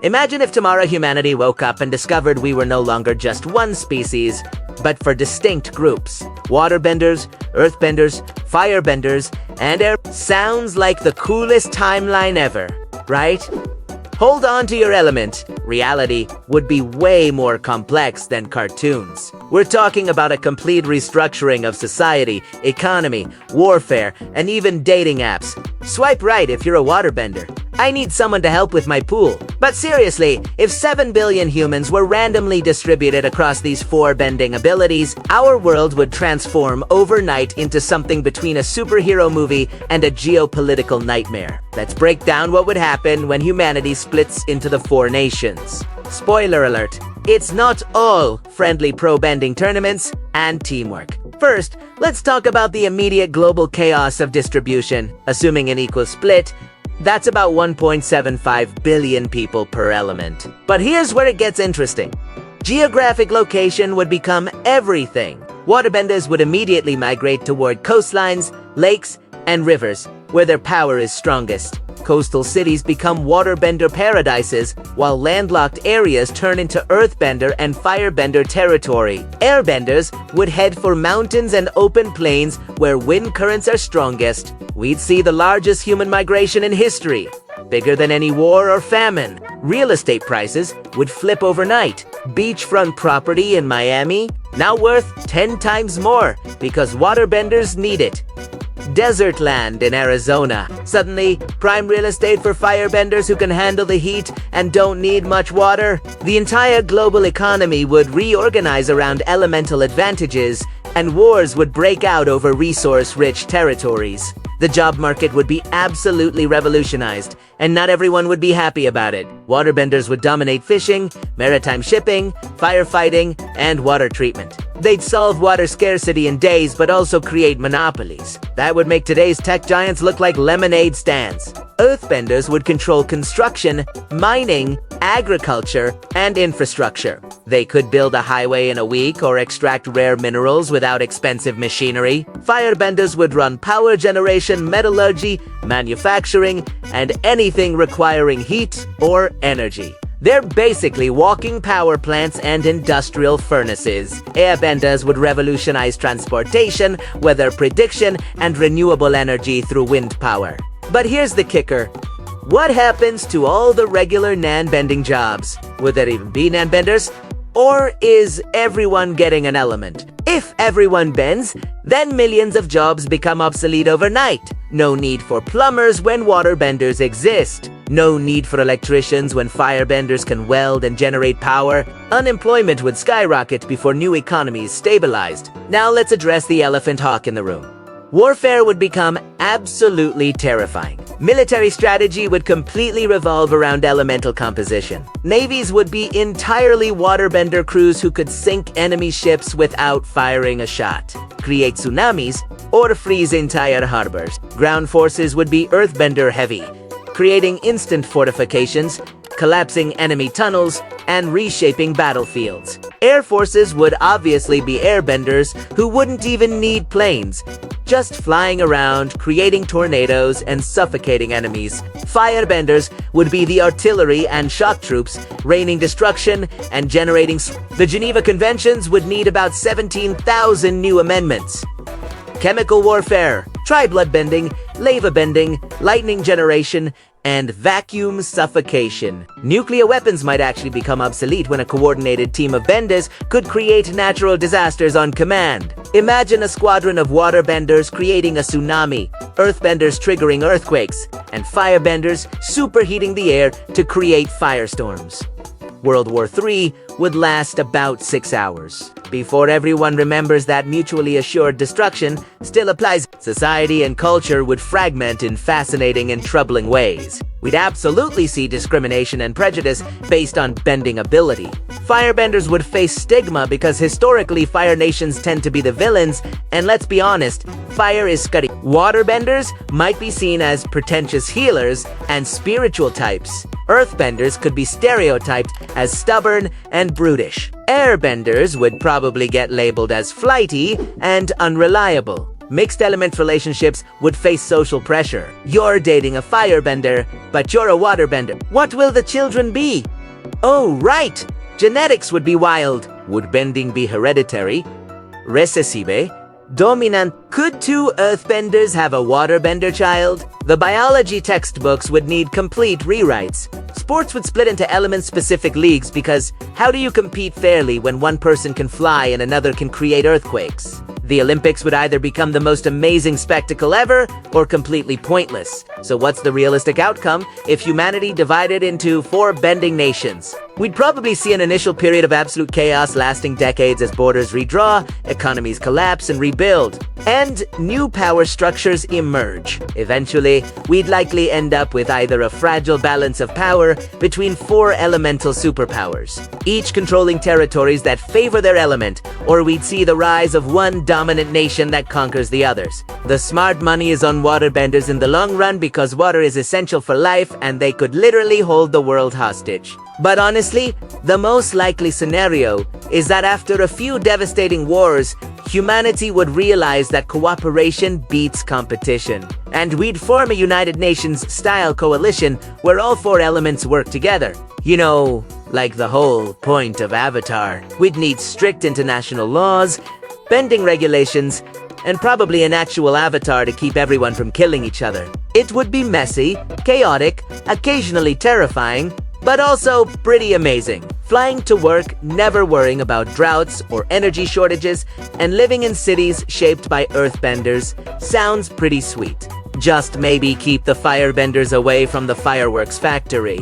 Imagine if tomorrow humanity woke up and discovered we were no longer just one species, but for distinct groups. Waterbenders, earthbenders, firebenders, and air. Sounds like the coolest timeline ever, right? Hold on to your element. Reality would be way more complex than cartoons. We're talking about a complete restructuring of society, economy, warfare, and even dating apps. Swipe right if you're a waterbender. I need someone to help with my pool. But seriously, if 7 billion humans were randomly distributed across these 4 bending abilities, our world would transform overnight into something between a superhero movie and a geopolitical nightmare. Let's break down what would happen when humanity splits into the 4 nations. Spoiler alert, it's not all friendly pro-bending tournaments and teamwork. First, let's talk about the immediate global chaos of distribution. Assuming an equal split, that's about 1.75 billion people per element. But here's where it gets interesting. Geographic location would become everything. Waterbenders would immediately migrate toward coastlines, lakes, and rivers, where their power is strongest. Coastal cities become waterbender paradises, while landlocked areas turn into earthbender and firebender territory. Airbenders would head for mountains and open plains where wind currents are strongest. We'd see the largest human migration in history, bigger than any war or famine. Real estate prices would flip overnight. Beachfront property in Miami, now worth 10 times more because waterbenders need it. Desert land in Arizona, suddenly prime real estate for firebenders who can handle the heat and don't need much water. The entire global economy would reorganize around elemental advantages, and wars would break out over resource-rich territories. The job market would be absolutely revolutionized, and not everyone would be happy about it. Waterbenders would dominate fishing, maritime shipping, firefighting, and water treatment. They'd solve water scarcity in days, but also create monopolies. That would make today's tech giants look like lemonade stands. Earthbenders would control construction, mining, agriculture, and infrastructure. They could build a highway in a week or extract rare minerals without expensive machinery. Firebenders would run power generation, metallurgy, manufacturing, and anything requiring heat or energy. They're basically walking power plants and industrial furnaces. Airbenders would revolutionize transportation, weather prediction, and renewable energy through wind power. But here's the kicker. What happens to all the regular nan-bending jobs? Would there even be nan-benders? Or is everyone getting an element? If everyone bends, then millions of jobs become obsolete overnight. No need for plumbers when waterbenders exist. No need for electricians when firebenders can weld and generate power. Unemployment would skyrocket before new economies stabilized. Now let's address the elephant hawk in the room. Warfare would become absolutely terrifying. Military strategy would completely revolve around elemental composition. Navies would be entirely waterbender crews who could sink enemy ships without firing a shot, create tsunamis, or freeze entire harbors. Ground forces would be earthbender heavy, creating instant fortifications, collapsing enemy tunnels, and reshaping battlefields. Air forces would obviously be airbenders who wouldn't even need planes, just flying around, creating tornadoes, and suffocating enemies. Firebenders would be the artillery and shock troops, raining destruction and generating. The Geneva Conventions would need about 17,000 new amendments. Chemical warfare, tri-blood bending, lava bending, lightning generation, and vacuum suffocation. Nuclear weapons might actually become obsolete when a coordinated team of benders could create natural disasters on command. Imagine a squadron of waterbenders creating a tsunami, earthbenders triggering earthquakes, and firebenders superheating the air to create firestorms. World War III would last about 6 hours. Before everyone remembers that mutually assured destruction still applies, society and culture would fragment in fascinating and troubling ways. We'd absolutely see discrimination and prejudice based on bending ability. Firebenders would face stigma because historically fire nations tend to be the villains, and let's be honest, fire is scuddy. Waterbenders might be seen as pretentious healers and spiritual types. Earthbenders could be stereotyped as stubborn and brutish. Airbenders would probably get labeled as flighty and unreliable. Mixed element relationships would face social pressure. You're dating a firebender, but you're a waterbender. What will the children be? Oh, right! Genetics would be wild. Would bending be hereditary? Recessive? Dominant? Could two earthbenders have a waterbender child? The biology textbooks would need complete rewrites. Sports would split into element-specific leagues because how do you compete fairly when one person can fly and another can create earthquakes? The Olympics would either become the most amazing spectacle ever or completely pointless. So what's the realistic outcome if humanity divided into 4 bending nations? We'd probably see an initial period of absolute chaos lasting decades as borders redraw, economies collapse and rebuild, and new power structures emerge. Eventually, we'd likely end up with either a fragile balance of power between 4 elemental superpowers, each controlling territories that favor their element, or we'd see the rise of one dominant nation that conquers the others. The smart money is on waterbenders in the long run because water is essential for life and they could literally hold the world hostage. But honestly, the most likely scenario is that after a few devastating wars, humanity would realize that cooperation beats competition. And we'd form a United Nations-style coalition where all 4 elements work together. You know, like the whole point of Avatar. We'd need strict international laws, bending regulations, and probably an actual avatar to keep everyone from killing each other. It would be messy, chaotic, occasionally terrifying, but also pretty amazing. Flying to work, never worrying about droughts or energy shortages, and living in cities shaped by earthbenders sounds pretty sweet. Just maybe keep the firebenders away from the fireworks factory.